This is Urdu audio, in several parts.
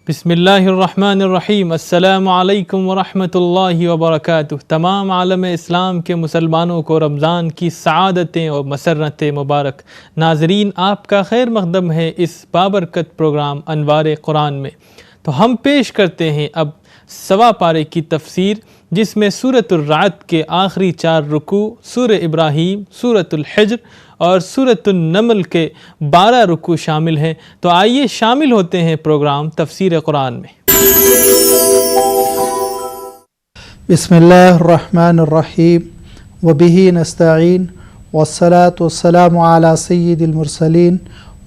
بسم اللہ الرحمن الرحیم۔ السلام علیکم ورحمۃ اللہ وبرکاتہ۔ تمام عالم اسلام کے مسلمانوں کو رمضان کی سعادتیں اور مسرتیں مبارک۔ ناظرین، آپ کا خیر مقدم ہے اس بابرکت پروگرام انوار قرآن میں۔ تو ہم پیش کرتے ہیں اب سوا پارے کی تفسیر، جس میں سورۃ الرعد کے آخری 4 رکوع، سورہ ابراہیم، سورۃ الحجر اور سورۃ النمل کے 12 رکوع شامل ہیں۔ تو آئیے شامل ہوتے ہیں پروگرام تفسیر قرآن میں۔ بسم اللہ الرحمن الرحیم وبہ نستعین والصلاة والسلام علی سید المرسلین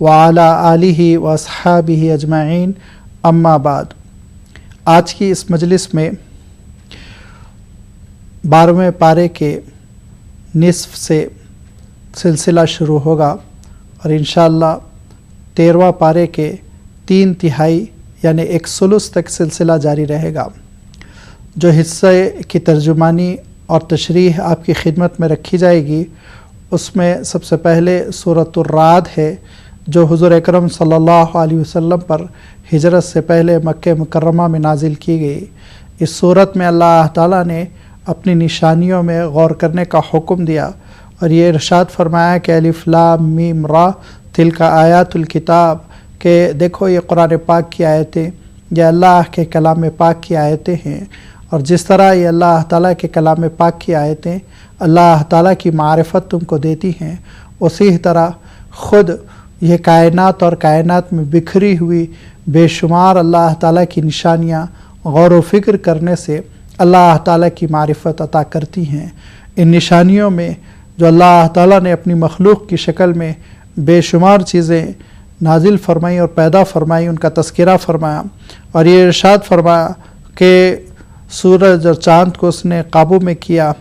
وعلی آلہ واصحابہ اجمعین، اما بعد۔ آج کی اس مجلس میں 12ویں پارے کے نصف سے سلسلہ شروع ہوگا اور انشاءاللہ 13واں پارے کے 3/3 یعنی 1/3 تک سلسلہ جاری رہے گا۔ جو حصے کی ترجمانی اور تشریح آپ کی خدمت میں رکھی جائے گی، اس میں سب سے پہلے سورۃ الرعد ہے، جو حضور اکرم صلی اللہ علیہ وسلم پر ہجرت سے پہلے مکہ مکرمہ میں نازل کی گئی۔ اس صورت میں اللہ تعالیٰ نے اپنی نشانیوں میں غور کرنے کا حکم دیا اور یہ ارشاد فرمایا کہ الف لام میم را تلک آیات الکتاب، کہ دیکھو یہ قرآن پاک کی آیتیں، یہ اللہ کے کلام پاک کی آیتیں ہیں۔ اور جس طرح یہ اللہ تعالیٰ کے کلام پاک کی آیتیں اللہ تعالیٰ کی معرفت تم کو دیتی ہیں، اسی طرح خود یہ کائنات اور کائنات میں بکھری ہوئی بے شمار اللہ تعالیٰ کی نشانیاں غور و فکر کرنے سے اللہ تعالیٰ کی معرفت عطا کرتی ہیں۔ ان نشانیوں میں جو اللہ تعالیٰ نے اپنی مخلوق کی شکل میں بے شمار چیزیں نازل فرمائیں اور پیدا فرمائیں، ان کا تذکرہ فرمایا اور یہ ارشاد فرمایا کہ سورج اور چاند کو اس نے قابو میں کیا،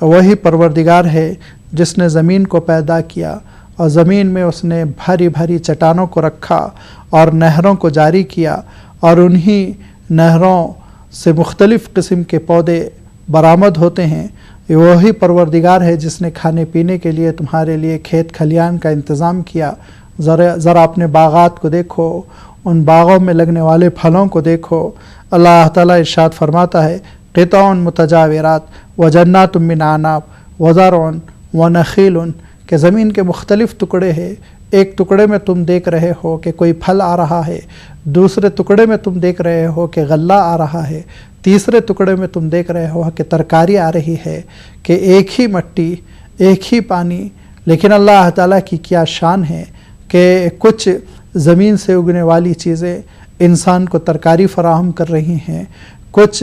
وہی پروردگار ہے جس نے زمین کو پیدا کیا اور زمین میں اس نے بھاری بھاری چٹانوں کو رکھا اور نہروں کو جاری کیا، اور انہی نہروں سے مختلف قسم کے پودے برآمد ہوتے ہیں۔ یہ وہی پروردگار ہے جس نے کھانے پینے کے لیے تمہارے لیے کھیت کھلیان کا انتظام کیا۔ ذرا اپنے باغات کو دیکھو، ان باغوں میں لگنے والے پھلوں کو دیکھو۔ اللہ تعالیٰ ارشاد فرماتا ہے قطع متجاورات وجنات من اعناب وزرع ونخیل، کہ زمین کے مختلف ٹکڑے ہیں۔ ایک ٹکڑے میں تم دیکھ رہے ہو کہ کوئی پھل آ رہا ہے، دوسرے ٹکڑے میں تم دیکھ رہے ہو کہ غلہ آ رہا ہے، تیسرے ٹکڑے میں تم دیکھ رہے ہو کہ ترکاری آ رہی ہے، کہ ایک ہی مٹی، ایک ہی پانی، لیکن اللہ تعالیٰ کی کیا شان ہے کہ کچھ زمین سے اگنے والی چیزیں انسان کو ترکاری فراہم کر رہی ہیں، کچھ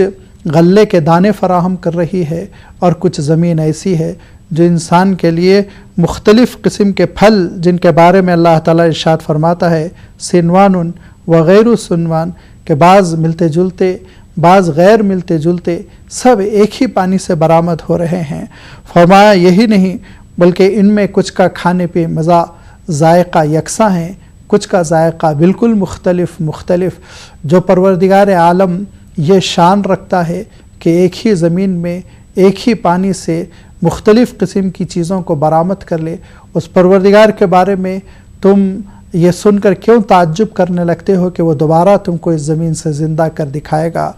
غلے کے دانے فراہم کر رہی ہے، اور کچھ زمین ایسی ہے جو انسان کے لیے مختلف قسم کے پھل، جن کے بارے میں اللہ تعالیٰ ارشاد فرماتا ہے سنوان وغیر سنوان، کہ بعض ملتے جلتے بعض غیر ملتے جلتے سب ایک ہی پانی سے برآمد ہو رہے ہیں۔ فرمایا یہی نہیں بلکہ ان میں کچھ کا کھانے پہ مزہ ذائقہ یکساں ہیں، کچھ کا ذائقہ بالکل مختلف۔ جو پروردگار عالم یہ شان رکھتا ہے کہ ایک ہی زمین میں ایک ہی پانی سے مختلف قسم کی چیزوں کو برآمد کر لے، اس پروردگار کے بارے میں تم یہ سن کر کیوں تعجب کرنے لگتے ہو کہ وہ دوبارہ تم کو اس زمین سے زندہ کر دکھائے گا،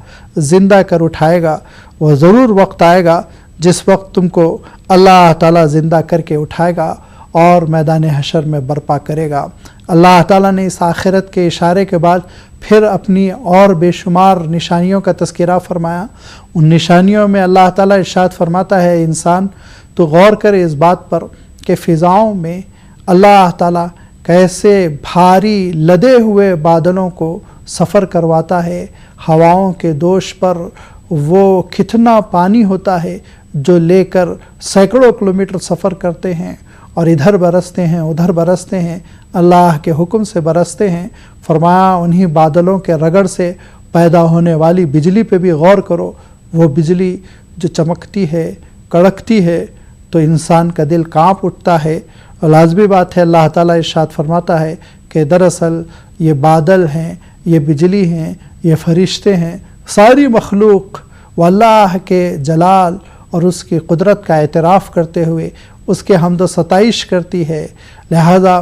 زندہ کر اٹھائے گا۔ وہ ضرور وقت آئے گا جس وقت تم کو اللہ تعالیٰ زندہ کر کے اٹھائے گا اور میدان حشر میں برپا کرے گا۔ اللہ تعالیٰ نے اس آخرت کے اشارے کے بعد پھر اپنی اور بے شمار نشانیوں کا تذکرہ فرمایا۔ ان نشانیوں میں اللہ تعالیٰ ارشاد فرماتا ہے انسان تو غور کرے اس بات پر کہ فضاؤں میں اللہ تعالیٰ کیسے بھاری لدے ہوئے بادلوں کو سفر کرواتا ہے، ہواؤں کے دوش پر وہ کتنا پانی ہوتا ہے جو لے کر سینکڑوں کلومیٹر سفر کرتے ہیں اور ادھر برستے ہیں ادھر برستے ہیں، اللہ کے حکم سے برستے ہیں۔ فرمایا انہی بادلوں کے رگڑ سے پیدا ہونے والی بجلی پہ بھی غور کرو، وہ بجلی جو چمکتی ہے، کڑکتی ہے تو انسان کا دل کانپ اٹھتا ہے۔ اور لازمی بات ہے اللہ تعالیٰ ارشاد فرماتا ہے کہ دراصل یہ بادل ہیں، یہ بجلی ہیں، یہ فرشتے ہیں، ساری مخلوق واللہ کے جلال اور اس کی قدرت کا اعتراف کرتے ہوئے اس کے حمد و ستائش کرتی ہے۔ لہذا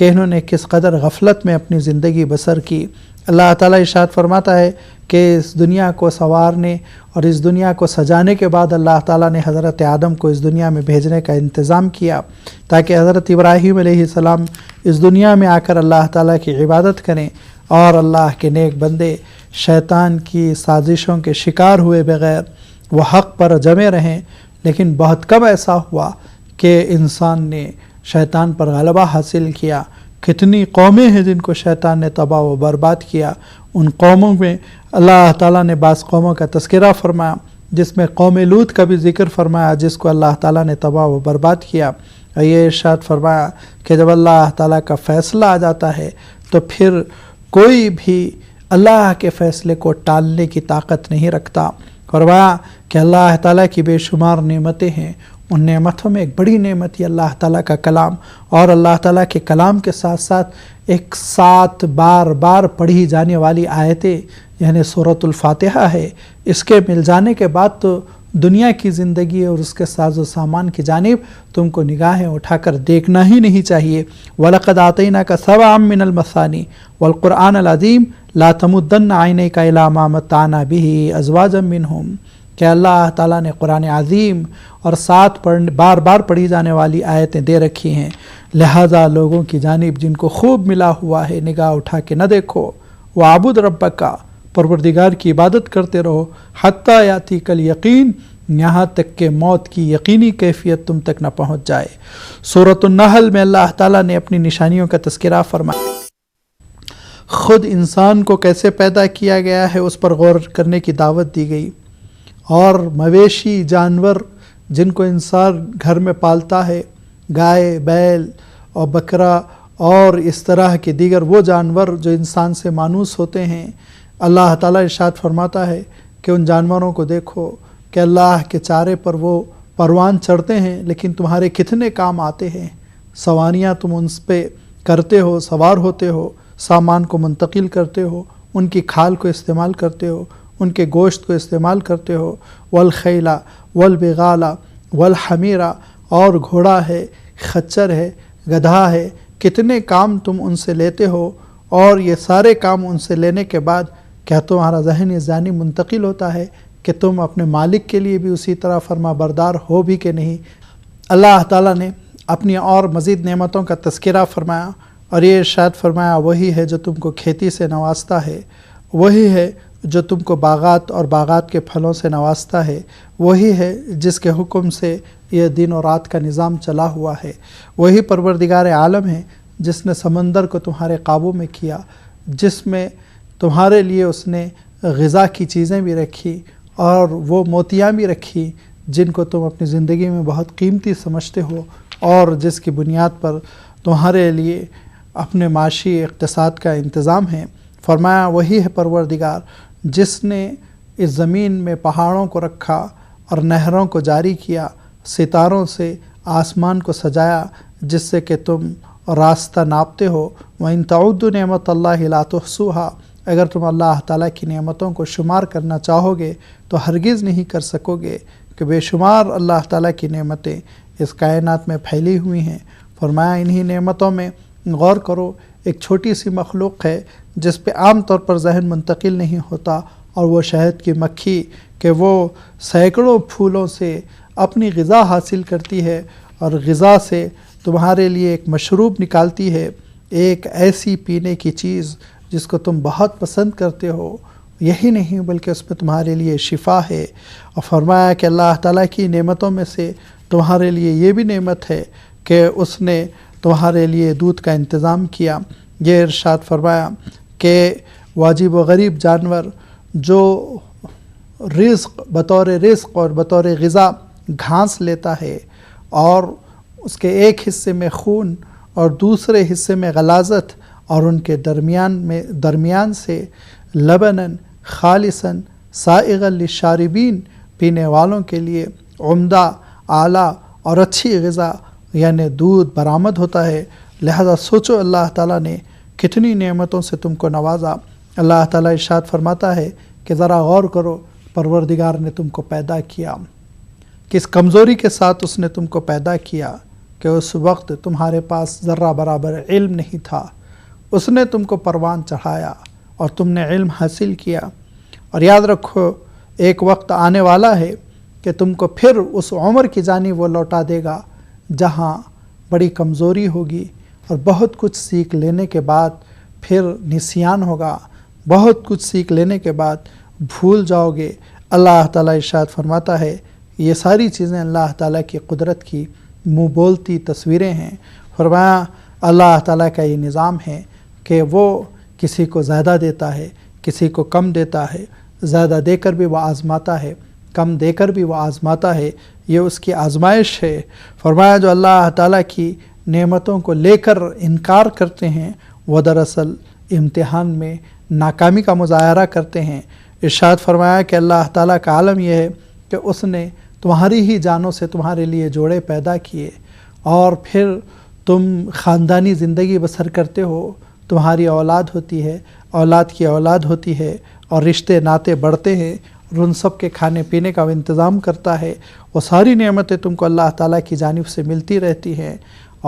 کہ انہوں نے کس قدر غفلت میں اپنی زندگی بسر کی۔ اللہ تعالیٰ ارشاد فرماتا ہے کہ اس دنیا کو سنوارنے اور اس دنیا کو سجانے کے بعد اللہ تعالیٰ نے حضرت آدم کو اس دنیا میں بھیجنے کا انتظام کیا تاکہ حضرت ابراہیم علیہ السلام اس دنیا میں آ کر اللہ تعالیٰ کی عبادت کریں، اور اللہ کے نیک بندے شیطان کی سازشوں کے شکار ہوئے بغیر وہ حق پر جمے رہیں۔ لیکن بہت کم ایسا ہوا کہ انسان نے شیطان پر غلبہ حاصل کیا۔ کتنی قومیں ہیں جن کو شیطان نے تباہ و برباد کیا۔ ان قوموں میں اللہ تعالیٰ نے بعض قوموں کا تذکرہ فرمایا، جس میں قوم لوط کا بھی ذکر فرمایا، جس کو اللہ تعالیٰ نے تباہ و برباد کیا۔ اور یہ ارشاد فرمایا کہ جب اللہ تعالیٰ کا فیصلہ آ جاتا ہے تو پھر کوئی بھی اللہ کے فیصلے کو ٹالنے کی طاقت نہیں رکھتا۔ فرمایا کہ اللہ تعالیٰ کی بے شمار نعمتیں ہیں، ان نعمتوں میں ایک بڑی نعمت یہ اللہ تعالیٰ کا کلام، اور اللہ تعالیٰ کے کلام کے ساتھ ساتھ ایک ساتھ بار بار پڑھی جانے والی آیتیں یعنی سورۃ الفاتحہ ہے۔ اس کے مل جانے کے بعد تو دنیا کی زندگی اور اس کے ساز و سامان کی جانب تم کو نگاہیں اٹھا کر دیکھنا ہی نہیں چاہیے۔ وَلَقَدْ آتَيْنَاكَ سَبْعًا مِّنَ الْمَثَانِي وَالْقُرْآنَ الْعَظِيمَ لَا تَمُدَّنَّ عَيْنَيْكَ إِلَىٰ مَا مَتَّعْنَا بِهِ أَزْوَاجًا مِّنْهُمْ کہ اللہ تعالیٰ نے قرآن عظیم اور ساتھ بار بار پڑھی جانے والی آیتیں دے رکھی ہیں، لہٰذا لوگوں کی جانب جن کو خوب ملا ہوا ہے نگاہ اٹھا کے نہ دیکھو۔ وَعْبُدْ رَبَّكَ پروردگار کی عبادت کرتے رہو، حتیٰ یاتیک الیقین یہاں تک کہ موت کی یقینی کیفیت تم تک نہ پہنچ جائے۔ سورۃ النحل میں اللہ تعالیٰ نے اپنی نشانیوں کا تذکرہ فرمایا، خود انسان کو کیسے پیدا کیا گیا ہے اس پر غور کرنے کی دعوت دی گئی، اور مویشی جانور جن کو انسان گھر میں پالتا ہے، گائے، بیل اور بکرا اور اس طرح کے دیگر وہ جانور جو انسان سے مانوس ہوتے ہیں، اللہ تعالیٰ ارشاد فرماتا ہے کہ ان جانوروں کو دیکھو کہ اللہ کے چارے پر وہ پروان چڑھتے ہیں، لیکن تمہارے کتنے کام آتے ہیں۔ سواریاں تم ان پہ کرتے ہو، سوار ہوتے ہو، سامان کو منتقل کرتے ہو، ان کی کھال کو استعمال کرتے ہو، ان کے گوشت کو استعمال کرتے ہو۔ والخیل والبغال والحمیر اور گھوڑا ہے، خچر ہے، گدھا ہے، کتنے کام تم ان سے لیتے ہو، اور یہ سارے کام ان سے لینے کے بعد کیا تمہارا ذہن ذہنی منتقل ہوتا ہے کہ تم اپنے مالک کے لیے بھی اسی طرح فرما بردار ہو بھی کہ نہیں؟ اللہ تعالیٰ نے اپنی اور مزید نعمتوں کا تذکرہ فرمایا، اور یہ ارشاد فرمایا وہی ہے جو تم کو کھیتی سے نوازتا ہے، وہی ہے جو تم کو باغات اور باغات کے پھلوں سے نوازتا ہے، وہی ہے جس کے حکم سے یہ دن اور رات کا نظام چلا ہوا ہے، وہی پروردگار عالم ہے جس نے سمندر کو تمہارے قابو میں کیا، جس میں تمہارے لیے اس نے غذا کی چیزیں بھی رکھی اور وہ موتیاں بھی رکھی جن کو تم اپنی زندگی میں بہت قیمتی سمجھتے ہو، اور جس کی بنیاد پر تمہارے لیے اپنے معاشی اقتصاد کا انتظام ہے۔ فرمایا وہی ہے پروردگار جس نے اس زمین میں پہاڑوں کو رکھا اور نہروں کو جاری کیا، ستاروں سے آسمان کو سجایا جس سے کہ تم راستہ ناپتے ہو۔ وَإِن تَعُدُّوا نِعْمَتَ اللَّهِ لَا تُحْصُوهَا اگر تم اللہ تعالیٰ کی نعمتوں کو شمار کرنا چاہو گے تو ہرگز نہیں کر سکو گے، کہ بے شمار اللہ تعالیٰ کی نعمتیں اس کائنات میں پھیلی ہوئی ہیں۔ فرمایا انہی نعمتوں میں غور کرو، ایک چھوٹی سی مخلوق ہے جس پہ عام طور پر ذہن منتقل نہیں ہوتا، اور وہ شہد کی مکھی کہ وہ سینکڑوں پھولوں سے اپنی غذا حاصل کرتی ہے، اور غذا سے تمہارے لیے ایک مشروب نکالتی ہے، ایک ایسی پینے کی چیز جس کو تم بہت پسند کرتے ہو۔ یہی نہیں بلکہ اس میں تمہارے لیے شفا ہے۔ اور فرمایا کہ اللہ تعالیٰ کی نعمتوں میں سے تمہارے لیے یہ بھی نعمت ہے کہ اس نے تمہارے لیے دودھ کا انتظام کیا۔ یہ ارشاد فرمایا کہ واجب و غریب جانور جو بطور رزق اور بطور غذا گھاس لیتا ہے، اور اس کے ایک حصے میں خون اور دوسرے حصے میں غلاظت، اور ان کے درمیان سے لبناً خالصاً سائغا للشاربین پینے والوں کے لیے عمدہ، اعلیٰ اور اچھی غذا یعنی دودھ برآمد ہوتا ہے۔ لہذا سوچو اللہ تعالیٰ نے کتنی نعمتوں سے تم کو نوازا۔ اللہ تعالیٰ ارشاد فرماتا ہے کہ ذرا غور کرو، پروردگار نے تم کو پیدا کیا، کس کمزوری کے ساتھ اس نے تم کو پیدا کیا، کہ اس وقت تمہارے پاس ذرہ برابر علم نہیں تھا، اس نے تم کو پروان چڑھایا اور تم نے علم حاصل کیا۔ اور یاد رکھو ایک وقت آنے والا ہے کہ تم کو پھر اس عمر کی جانب وہ لوٹا دے گا جہاں بڑی کمزوری ہوگی اور بہت کچھ سیکھ لینے کے بعد پھر نسیان ہوگا، بہت کچھ سیکھ لینے کے بعد بھول جاؤ گے۔ اللہ تعالیٰ ارشاد فرماتا ہے یہ ساری چیزیں اللہ تعالیٰ کی قدرت کی منہ بولتی تصویریں ہیں۔ فرمایا اللہ تعالیٰ کا یہ نظام ہے کہ وہ کسی کو زیادہ دیتا ہے، کسی کو کم دیتا ہے، زیادہ دے کر بھی وہ آزماتا ہے، کم دے کر بھی وہ آزماتا ہے، یہ اس کی آزمائش ہے۔ فرمایا جو اللہ تعالیٰ کی نعمتوں کو لے کر انکار کرتے ہیں وہ دراصل امتحان میں ناکامی کا مظاہرہ کرتے ہیں۔ ارشاد فرمایا کہ اللہ تعالیٰ کا عالم یہ ہے کہ اس نے تمہاری ہی جانوں سے تمہارے لیے جوڑے پیدا کیے اور پھر تم خاندانی زندگی بسر کرتے ہو، تمہاری اولاد ہوتی ہے، اولاد کی اولاد ہوتی ہے اور رشتے ناتے بڑھتے ہیں اور ان سب کے کھانے پینے کا وہ انتظام کرتا ہے۔ وہ ساری نعمتیں تم کو اللہ تعالیٰ کی جانب سے ملتی رہتی ہیں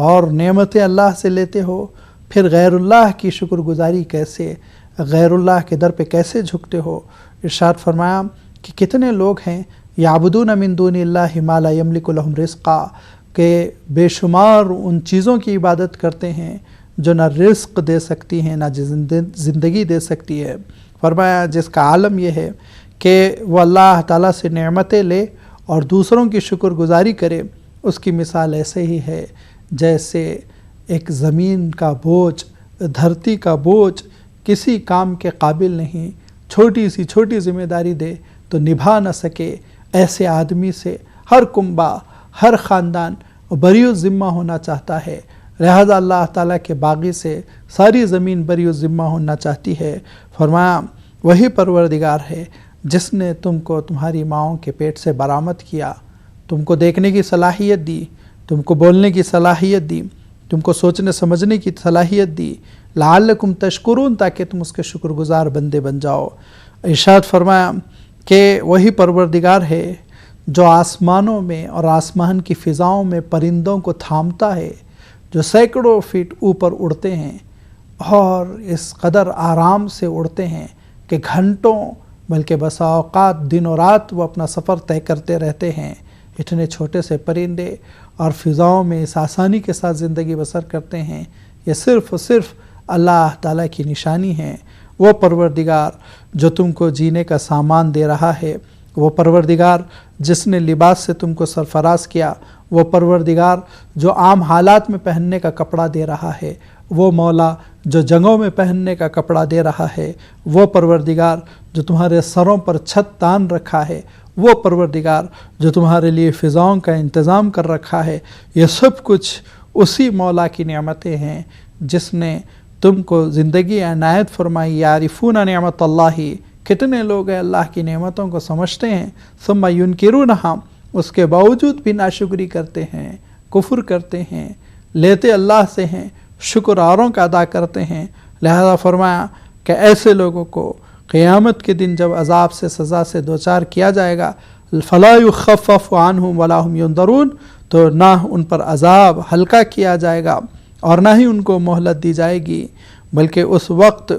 اور نعمتیں اللہ سے لیتے ہو، پھر غیر اللہ کی شکر گزاری کیسے، غیر اللہ کے در پہ کیسے جھکتے ہو۔ ارشاد فرمایا کہ کتنے لوگ ہیں یعبدون من دون اللہ ما لا یملک لہم رزقا، کہ بے شمار ان چیزوں کی عبادت کرتے ہیں جو نہ رزق دے سکتی ہیں نہ زندگی دے سکتی ہے۔ فرمایا جس کا عالم یہ ہے کہ وہ اللہ تعالیٰ سے نعمتیں لے اور دوسروں کی شکر گزاری کرے، اس کی مثال ایسے ہی ہے جیسے ایک زمین کا بوجھ، دھرتی کا بوجھ کسی کام کے قابل نہیں، چھوٹی سی چھوٹی ذمہ داری دے تو نبھا نہ سکے، ایسے آدمی سے ہر کنبہ، ہر خاندان بری الذمہ ہونا چاہتا ہے۔ لہذا اللہ تعالیٰ کے باغی سے ساری زمین بری الذمہ ہونا چاہتی ہے۔ فرمایا وہی پروردگار ہے جس نے تم کو تمہاری ماؤں کے پیٹ سے برآمد کیا، تم کو دیکھنے کی صلاحیت دی، تم کو بولنے کی صلاحیت دی، تم کو سوچنے سمجھنے کی صلاحیت دی، لعلکم تشکرون، تاکہ تم اس کے شکر گزار بندے بن جاؤ۔ ارشاد فرمایا کہ وہی پروردگار ہے جو آسمانوں میں اور آسمان کی فضاؤں میں پرندوں کو تھامتا ہے جو سینکڑوں فٹ اوپر اڑتے ہیں اور اس قدر آرام سے اڑتے ہیں کہ گھنٹوں بلکہ بسا اوقات دن و رات وہ اپنا سفر طے کرتے رہتے ہیں۔ اتنے چھوٹے سے پرندے اور فضاؤں میں اس آسانی کے ساتھ زندگی بسر کرتے ہیں، یہ صرف و صرف اللہ تعالیٰ کی نشانی ہے۔ وہ پروردگار جو تم کو جینے کا سامان دے رہا ہے، وہ پروردگار جس نے لباس سے تم کو سرفراز کیا، وہ پروردگار جو عام حالات میں پہننے کا کپڑا دے رہا ہے، وہ مولا جو جنگوں میں پہننے کا کپڑا دے رہا ہے، وہ پروردگار جو تمہارے سروں پر چھت تان رکھا ہے، وہ پروردگار جو تمہارے لیے فضاؤں کا انتظام کر رکھا ہے، یہ سب کچھ اسی مولا کی نعمتیں ہیں جس نے تم کو زندگی عنایت فرمائی۔ یعرفون نعمت اللہ، کتنے لوگ ہیں اللہ کی نعمتوں کو سمجھتے ہیں، ثم ینکرونہا، اس کے باوجود بھی ناشکری کرتے ہیں، کفر کرتے ہیں، لیتے اللہ سے ہیں، شکر اوروں کا ادا کرتے ہیں۔ لہذا فرمایا کہ ایسے لوگوں کو قیامت کے دن جب عذاب سے سزا سے دوچار کیا جائے گا، فلا یخفف عنہم ولا هم ینظرون، تو نہ ان پر عذاب ہلکا کیا جائے گا اور نہ ہی ان کو مہلت دی جائے گی، بلکہ اس وقت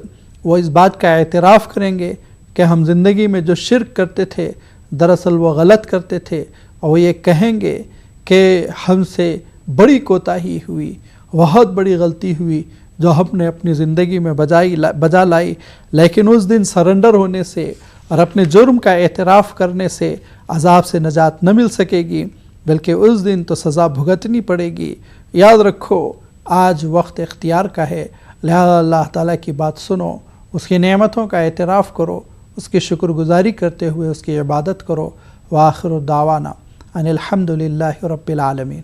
وہ اس بات کا اعتراف کریں گے کہ ہم زندگی میں جو شرک کرتے تھے دراصل وہ غلط کرتے تھے، اور وہ یہ کہیں گے کہ ہم سے بڑی کوتاہی ہوئی، بہت بڑی غلطی ہوئی جو ہم نے اپنی زندگی میں بجا لائی، لیکن اس دن سرنڈر ہونے سے اور اپنے جرم کا اعتراف کرنے سے عذاب سے نجات نہ مل سکے گی، بلکہ اس دن تو سزا بھگتنی پڑے گی۔ یاد رکھو آج وقت اختیار کا ہے، لہذا اللہ تعالیٰ کی بات سنو، اس کی نعمتوں کا اعتراف کرو، اس کی شکر گزاری کرتے ہوئے اس کی عبادت کرو۔ وآخر دعوانا ان الحمدللہ رب العالمین۔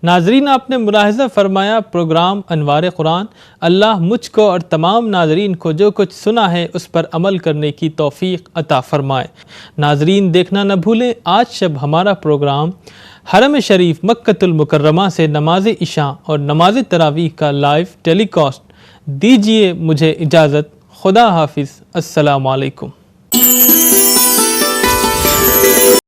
ناظرین، آپ نے ملاحظہ فرمایا پروگرام انوار قرآن۔ اللہ مجھ کو اور تمام ناظرین کو جو کچھ سنا ہے اس پر عمل کرنے کی توفیق عطا فرمائے۔ ناظرین دیکھنا نہ بھولیں آج شب ہمارا پروگرام حرم شریف مکۃ المکرمہ سے نماز عشاء اور نماز تراویح کا لائیو ٹیلی کاسٹ۔ دیجیے مجھے اجازت، خدا حافظ، السلام علیکم۔